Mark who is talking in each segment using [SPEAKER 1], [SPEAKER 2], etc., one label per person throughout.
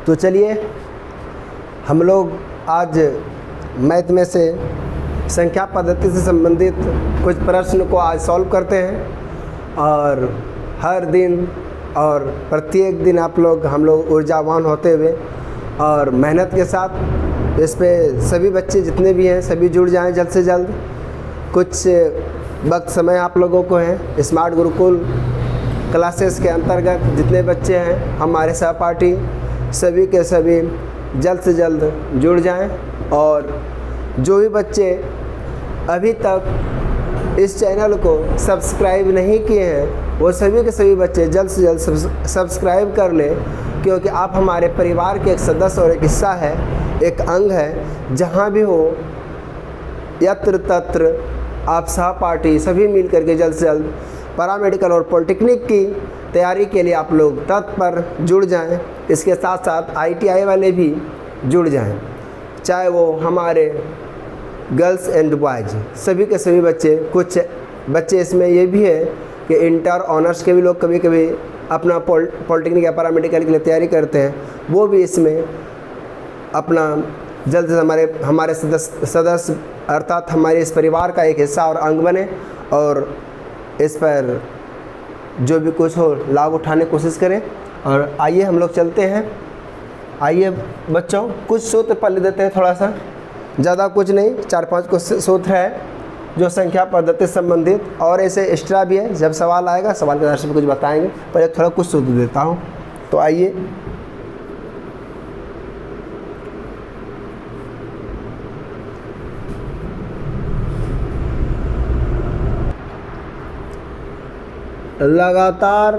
[SPEAKER 1] तो चलिए हम लोग आज मैथ में से संख्या पद्धति से संबंधित कुछ प्रश्न को आज सॉल्व करते हैं। और हर दिन और प्रत्येक दिन हम लोग ऊर्जावान होते हुए और मेहनत के साथ इस पे सभी बच्चे जितने भी हैं सभी जुड़ जाएं जल्द से जल्द। कुछ वक्त समय आप लोगों को है स्मार्ट गुरुकुल क्लासेस के अंतर्गत जितने बच्चे हैं हमारे सहपाठी सभी के सभी जल्द से जल्द जुड़ जाएं। और जो भी बच्चे अभी तक इस चैनल को सब्सक्राइब नहीं किए हैं वो सभी के सभी बच्चे जल्द से जल्द सब्सक्राइब कर लें, क्योंकि आप हमारे परिवार के एक सदस्य और एक हिस्सा है, एक अंग है। जहाँ भी हो यत्र तत्र आप सहपाठी सभी मिल करके जल्द से जल्द पैरामेडिकल और पॉलिटेक्निक की तैयारी के लिए आप लोग तत्पर जुड़ जाएं। इसके साथ साथ ITI वाले भी जुड़ जाएं, चाहे वो हमारे गर्ल्स एंड बॉयज़ सभी के सभी बच्चे। कुछ बच्चे इसमें ये भी है कि इंटर ऑनर्स के भी लोग कभी कभी अपना पॉलिटेक्निक या पैरामेडिकल के लिए तैयारी करते हैं, वो भी इसमें अपना जल्द से हमारे सदस्य अर्थात हमारे इस परिवार का एक हिस्सा और अंग बने और इस पर जो भी कुछ हो लाभ उठाने की कोशिश करें। और आइए हम लोग चलते हैं। आइए बच्चों कुछ सूत्र पढ़ देते हैं, थोड़ा सा ज़्यादा कुछ नहीं, 4-5 कुछ सूत्र है जो संख्या पद्धति से संबंधित, और ऐसे एक्स्ट्रा भी है। जब सवाल आएगा सवाल के आधार पर कुछ बताएंगे, पहले थोड़ा कुछ सूत्र देता हूँ। तो आइए लगातार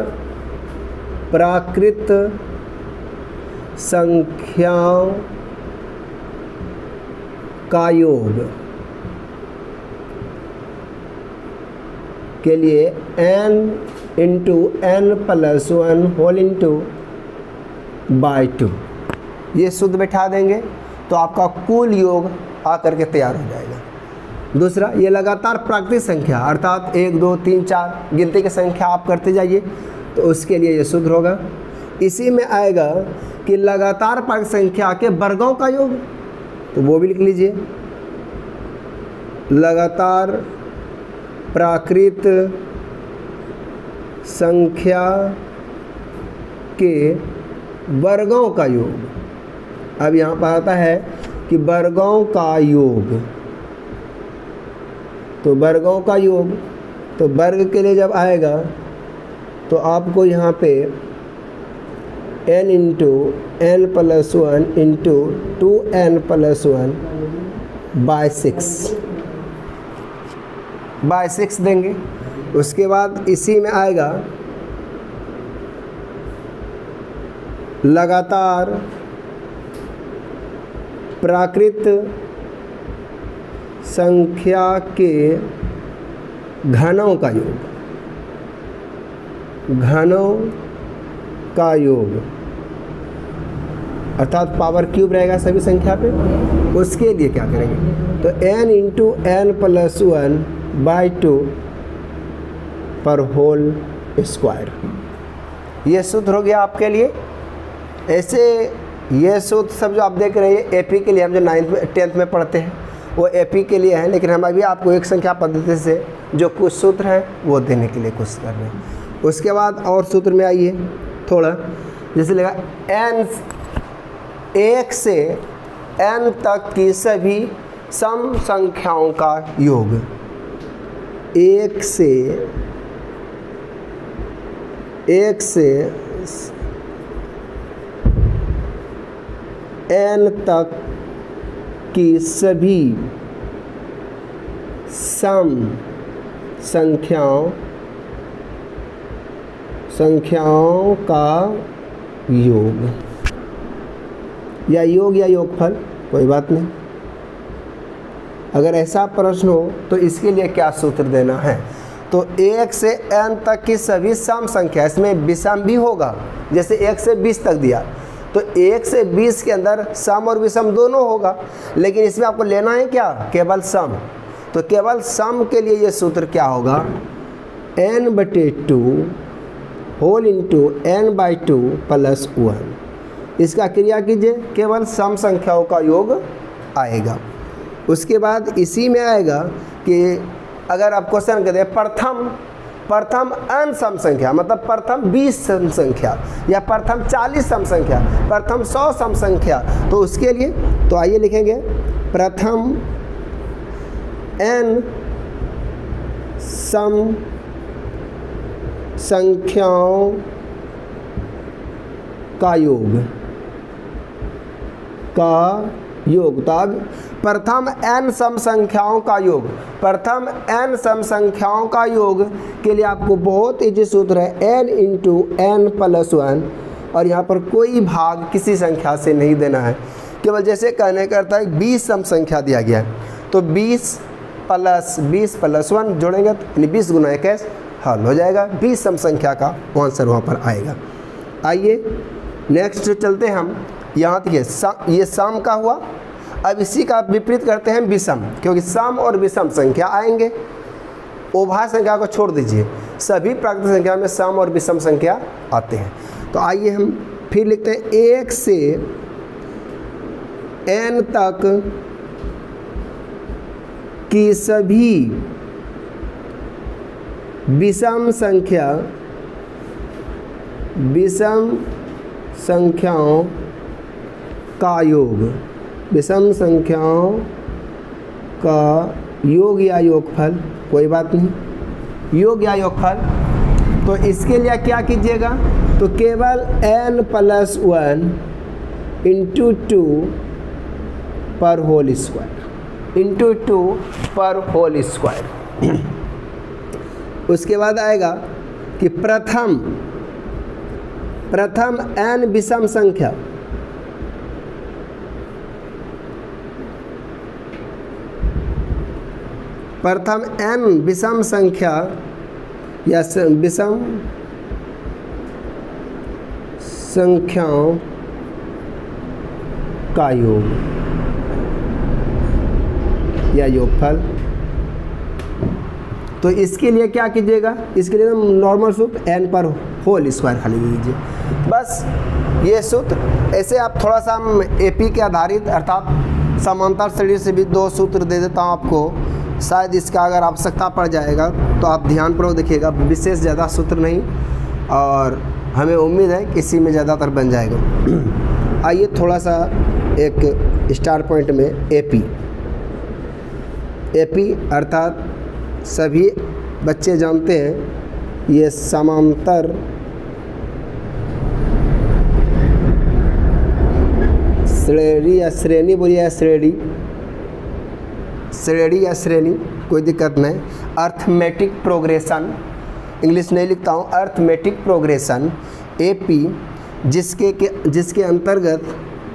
[SPEAKER 1] प्राकृत संख्याओं का योग के लिए n × n+1 ये शुद्ध बैठा देंगे तो आपका कुल योग आकर के तैयार हो जाएगा। दूसरा, ये लगातार प्राकृतिक संख्या अर्थात 1, 2, 3, 4 गिनती की संख्या आप करते जाइए तो उसके लिए ये सूत्र होगा। इसी में आएगा कि लगातार प्राकृतिक संख्या के वर्गों का योग, तो वो भी लिख लीजिए। लगातार प्राकृत संख्या के वर्गों का योग। अब यहाँ पर आता है कि वर्गों का योग, तो वर्गों का योग, तो वर्ग के लिए जब आएगा तो आपको यहाँ पे n × n+1 × 2n+1/6 देंगे। उसके बाद इसी में आएगा लगातार प्राकृत संख्या के घनों का योग, घनों का योग अर्थात पावर क्यूब रहेगा सभी संख्या पे। उसके लिए क्या करेंगे तो n × n+1/2 पर होल स्क्वायर, ये सूत्र हो गया आपके लिए। ऐसे ये सूत्र सब जो आप देख रहे हैं AP के लिए हम जो 9th-10th में पढ़ते हैं वो AP के लिए है, लेकिन हम अभी आपको एक संख्या पद्धति से जो कुछ सूत्र हैं वो देने के लिए कोशिश कर रहे हैं। उसके बाद और सूत्र में आइए थोड़ा, जैसे लगा n 1 से n तक की सभी सम संख्याओं का योग। 1 से n तक की सभी सम संख्याओं का योग, या योग या योगफल, कोई बात नहीं। अगर ऐसा प्रश्न हो तो इसके लिए क्या सूत्र देना है, तो 1 से n तक की सभी सम संख्या, इसमें विषम भी होगा, जैसे 1 से 20 तक दिया तो 1 से 20 के अंदर सम और विषम दोनों होगा, लेकिन इसमें आपको लेना है क्या, केवल सम। तो केवल सम के लिए ये सूत्र क्या होगा, n/2 होल इंटू n/2 + 1। इसका क्रिया कीजिए, केवल सम संख्याओं का योग आएगा। उसके बाद इसी में आएगा कि अगर आप क्वेश्चन कहते हैं प्रथम n सम संख्या, मतलब प्रथम 20 सम संख्या या प्रथम 40 सम संख्या, प्रथम 100 सम संख्या, तो उसके लिए तो आइए लिखेंगे प्रथम n सम संख्याओं का योग तो अब प्रथम n सम संख्याओं का योग, प्रथम n सम संख्याओं का योग के लिए आपको बहुत इजी सूत्र है n इंटू n प्लस 1, और यहाँ पर कोई भाग किसी संख्या से नहीं देना है, केवल जैसे कहने का अर्थ है 20 सम संख्या दिया गया है तो 20 प्लस 1 जोड़ेंगे तो 20 गुना 21 हल हो जाएगा, 20 सम संख्या का आंसर वहाँ पर आएगा। आइए नेक्स्ट चलते हैं हम। यहाँ देखिए ये सम का हुआ, अब इसी का विपरीत करते हैं विषम, क्योंकि सम और विषम संख्या आएंगे। उभय संख्या को छोड़ दीजिए, सभी प्राकृतिक संख्या में सम और विषम संख्या आते हैं। तो आइए हम फिर लिखते हैं 1 से n तक की सभी विषम संख्याओं का योग, विषम संख्याओं का योग या योगफल, कोई बात नहीं, योग या योगफल। तो इसके लिए क्या कीजिएगा, तो केवल n प्लस 1 इंटू 2 पर होल स्क्वायर, इंटू 2 पर होल स्क्वायर। उसके बाद आएगा कि प्रथम n विषम संख्या, प्रथम n विषम संख्या या विषम संख्याओं का योग या योगफल। तो इसके लिए क्या कीजिएगा, इसके लिए नॉर्मल सूत्र n पर होल स्क्वायर खाली लीजिए, बस ये सूत्र। ऐसे आप थोड़ा सा हम एपी के आधारित अर्थात समांतर श्रेणी से भी 2 सूत्र दे देता हूँ आपको, शायद इसका अगर आवश्यकता पड़ जाएगा तो आप ध्यानपूर्वक देखिएगा, विशेष ज़्यादा सूत्र नहीं, और हमें उम्मीद है कि इसी में ज़्यादातर बन जाएगा। आइए थोड़ा सा एक स्टार पॉइंट में एपी अर्थात सभी बच्चे जानते हैं ये समांतर श्रेणी या श्रेणी बोलिए या श्रेणी या श्रेणी, कोई दिक्कत नहीं। अर्थमेटिक प्रोग्रेशन, इंग्लिश नहीं लिखता हूँ, अर्थमेटिक प्रोग्रेशन एपी, जिसके अंतर्गत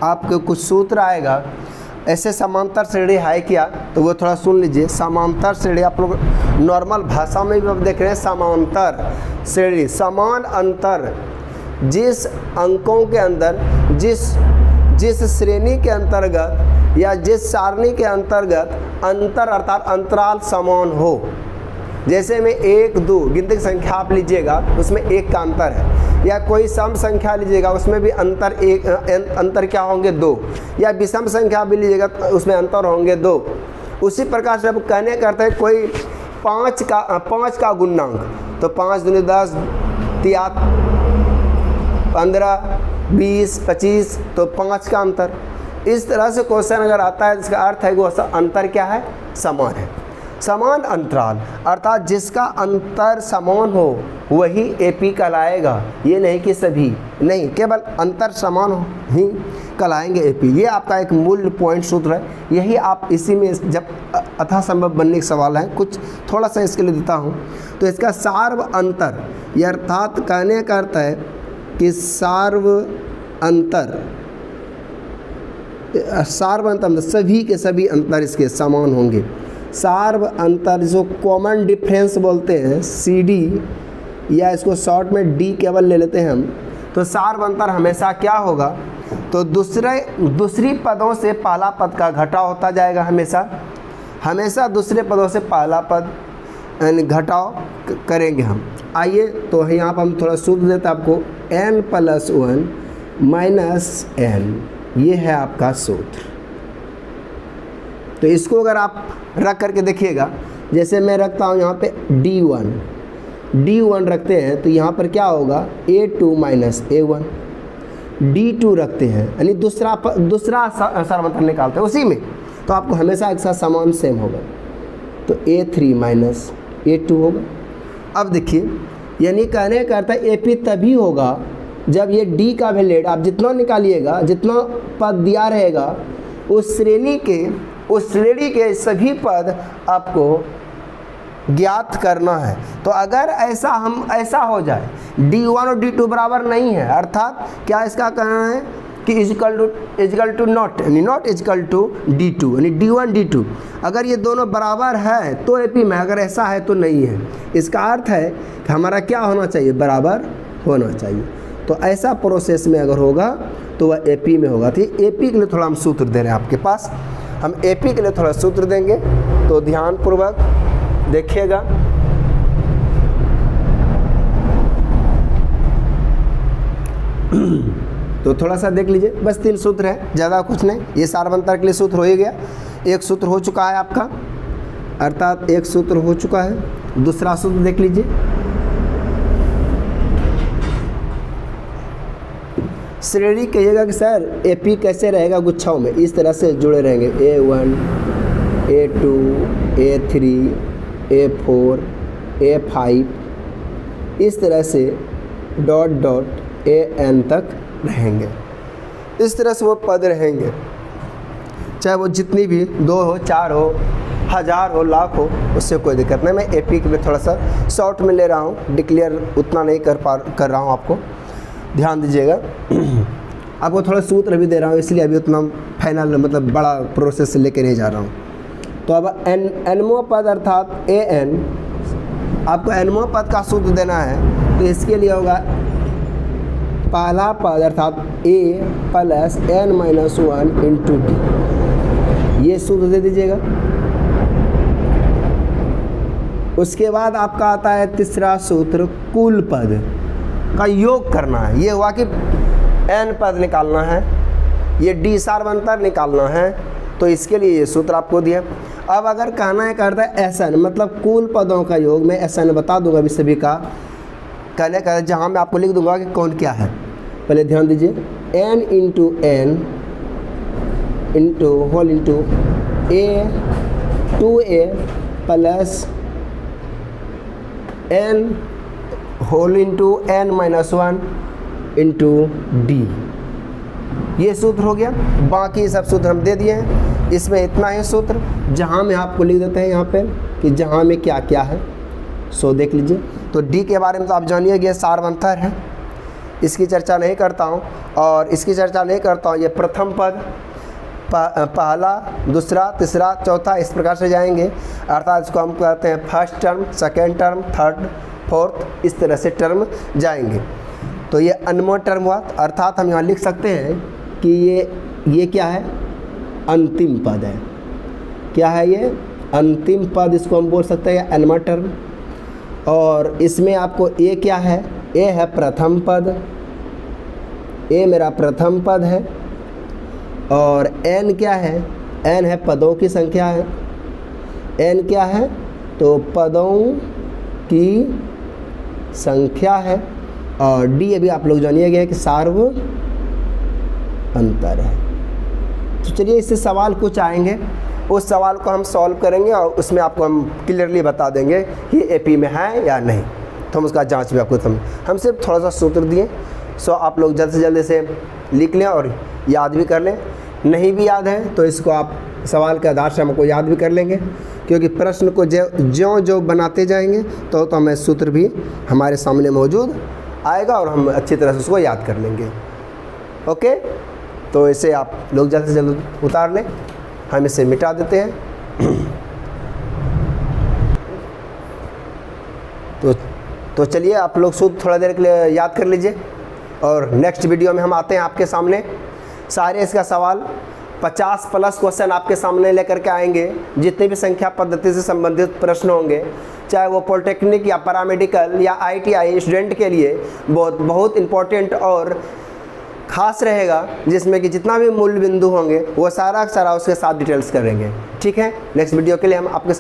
[SPEAKER 1] आपको कुछ सूत्र आएगा। ऐसे समांतर श्रेणी है क्या, तो वो थोड़ा सुन लीजिए। समांतर श्रेणी आप लोग नॉर्मल भाषा में भी आप देख रहे हैं, समांतर श्रेणी समान अंतर, जिस अंकों के अंदर जिस श्रेणी के अंतर्गत या जिस सारणी के अंतर्गत अंतर अर्थात अंतराल समान हो। जैसे में 1 2 गिनती की संख्या आप लीजिएगा उसमें 1 का अंतर है, या कोई सम संख्या लीजिएगा उसमें भी अंतर क्या होंगे 2, या विषम संख्या भी लीजिएगा तो उसमें अंतर होंगे 2। उसी प्रकार से अब कहने करते हैं कोई 5 का गुणांक, तो 5 दूनी 10, 3 15 20 25, तो 5 का अंतर। इस तरह से क्वेश्चन अगर आता है इसका अर्थ है कि वो अंतर क्या है, समान है। समान अंतराल अर्थात जिसका अंतर समान हो वही एपी कहलाएगा, ये नहीं कि सभी नहीं, केवल अंतर समान हो ही कहलाएंगे एपी। ये आपका एक मूल पॉइंट सूत्र है, यही आप इसी में जब अथासंभव बनने के सवाल हैं कुछ थोड़ा सा इसके लिए देता हूँ। तो इसका सार्व अंतर ये अर्थात कहने का अर्थ है कि सार्व अंतर सभी के सभी अंतर इसके समान होंगे। सार्व अंतर जो कॉमन डिफरेंस बोलते हैं CD, या इसको शॉर्ट में D केवल ले लेते हैं हम। तो सार्व अंतर हमेशा क्या होगा, तो दूसरी पदों से पहला पद का घटाव होता जाएगा, हमेशा दूसरे पदों से पहला पद घटाव करेंगे हम। आइए तो यहाँ पर हम थोड़ा सूत्र देते हैं आपको, n+1 माइनस n, ये है आपका सूत्र। तो इसको अगर आप रख करके देखिएगा, जैसे मैं रखता हूँ यहाँ पे d1 रखते हैं तो यहाँ पर क्या होगा a2 माइनस a1, d2 रखते हैं यानी दूसरा सार्वंतर निकालते हैं उसी में, तो आपको हमेशा एक साथ समान सेम होगा, तो a3 माइनस a2 होगा। अब देखिए, यानी कहने का अर्थ है AP तभी होगा जब ये D का वैल्यूड आप जितना निकालिएगा, जितना पद दिया रहेगा उस श्रेणी के सभी पद आपको ज्ञात करना है। तो अगर ऐसा हो जाए D1 और D2 बराबर नहीं है, अर्थात क्या इसका कहना है कि equal to not equal to D2, यानी D1 D2 अगर ये दोनों बराबर है तो AP में, अगर ऐसा है तो नहीं है। इसका अर्थ है कि हमारा क्या होना चाहिए, बराबर होना चाहिए। तो ऐसा प्रोसेस में अगर होगा तो वह AP में होगा। तो AP के लिए थोड़ा हम सूत्र दे रहे हैं आपके पास, हम AP के लिए थोड़ा सूत्र देंगे, तो ध्यानपूर्वक देखिएगा। तो थोड़ा सा देख लीजिए, बस 3 सूत्र है, ज़्यादा कुछ नहीं। ये सार्वंतर के लिए सूत्र हो ही गया, एक सूत्र हो चुका है आपका, अर्थात एक सूत्र हो चुका है। दूसरा सूत्र देख लीजिए, श्रेणी कहिएगा कि सर AP कैसे रहेगा गुच्छाओं में, इस तरह से जुड़े रहेंगे, A1 A2 A3 A4 A5, इस तरह से डॉट डॉट AN तक रहेंगे। इस तरह से वो पद रहेंगे, चाहे वो जितनी भी 2 हो 4 हो 1000 हो लाख हो, उससे कोई दिक्कत नहीं। मैं AP के लिए थोड़ा सा शॉर्ट में ले रहा हूँ, डिक्लेयर उतना नहीं कर रहा हूँ, आपको ध्यान दीजिएगा। आपको थोड़ा सूत्र भी दे रहा हूँ, इसलिए अभी उतना फाइनल मतलब बड़ा प्रोसेस से लेके नहीं जा रहा हूँ। तो अब nमो पद अर्थात AN, आपको nमो पद का सूत्र देना है, तो इसके लिए होगा पहला पद अर्थात A plus n minus 1 into D, ये सूत्र दे दीजिएगा। उसके बाद आपका आता है तीसरा सूत्र, कुल पद का योग करना है। ये हुआ कि n पद निकालना है, ये D सार्वंतर निकालना है, तो इसके लिए ये सूत्र आपको दिया। अब अगर कहना है करता है SN, मतलब कुल पदों का योग, मैं SN बता दूंगा अभी सभी का, कहने का जहाँ मैं आपको लिख दूंगा कि कौन क्या है। पहले ध्यान दीजिए, n into n into whole into A2A plus n whole into n minus 1 into D, ये सूत्र हो गया। बाकी सब सूत्र हम दे दिए हैं, इसमें इतना ही सूत्र, जहाँ में आपको लिख देते हैं यहाँ पे कि जहाँ में क्या क्या है, सो देख लीजिए। तो D के बारे में तो आप जानिए, सार्वंतर है, इसकी चर्चा नहीं करता हूँ, और इसकी चर्चा नहीं करता हूँ। ये प्रथम पद, पहला दूसरा तीसरा चौथा इस प्रकार से जाएंगे, अर्थात इसको हम कहते हैं first term, second term, third fourth, इस तरह से टर्म जाएंगे। तो ये अनमोल टर्म हुआ, अर्थात हम यहाँ लिख सकते हैं कि ये क्या है, अंतिम पद है। क्या है ये, अंतिम पद, इसको हम बोल सकते हैं अनमोल टर्म। और इसमें आपको A क्या है, A है प्रथम पद, A मेरा प्रथम पद है, और N क्या है, N है पदों की संख्या है, N क्या है, तो पदों की संख्या है, और D अभी आप लोग जानिएगा कि सार्व अंतर है। तो चलिए इससे सवाल कुछ आएंगे, उस सवाल को हम सॉल्व करेंगे और उसमें आपको हम क्लियरली बता देंगे कि AP में है या नहीं, तो हम उसका जांच भी आपको हम सिर्फ थोड़ा सा सूत्र दिए, सो आप लोग जल्द से जल्द से लिख लें और याद भी कर लें। नहीं भी याद है तो इसको आप सवाल के आधार से हमको याद भी कर लेंगे, क्योंकि प्रश्न को जो बनाते जाएंगे तो हमें सूत्र भी हमारे सामने मौजूद आएगा और हम अच्छी तरह से उसको याद कर लेंगे। ओके, तो इसे आप लोग जल्द से जल्द उतार लें, हम इसे मिटा देते हैं। तो चलिए आप लोग सूत्र थोड़ा देर के लिए याद कर लीजिए, और नेक्स्ट वीडियो में हम आते हैं आपके सामने। सारे इसका सवाल 50 प्लस क्वेश्चन आपके सामने लेकर के आएंगे। जितने भी संख्या पद्धति से संबंधित प्रश्न होंगे, चाहे वो पॉलिटेक्निक या पैरामेडिकल या ITI स्टूडेंट के लिए बहुत इम्पोर्टेंट और खास रहेगा, जिसमें कि जितना भी मूल बिंदु होंगे वो सारा उसके साथ डिटेल्स करेंगे। ठीक है, नेक्स्ट वीडियो के लिए हम आपके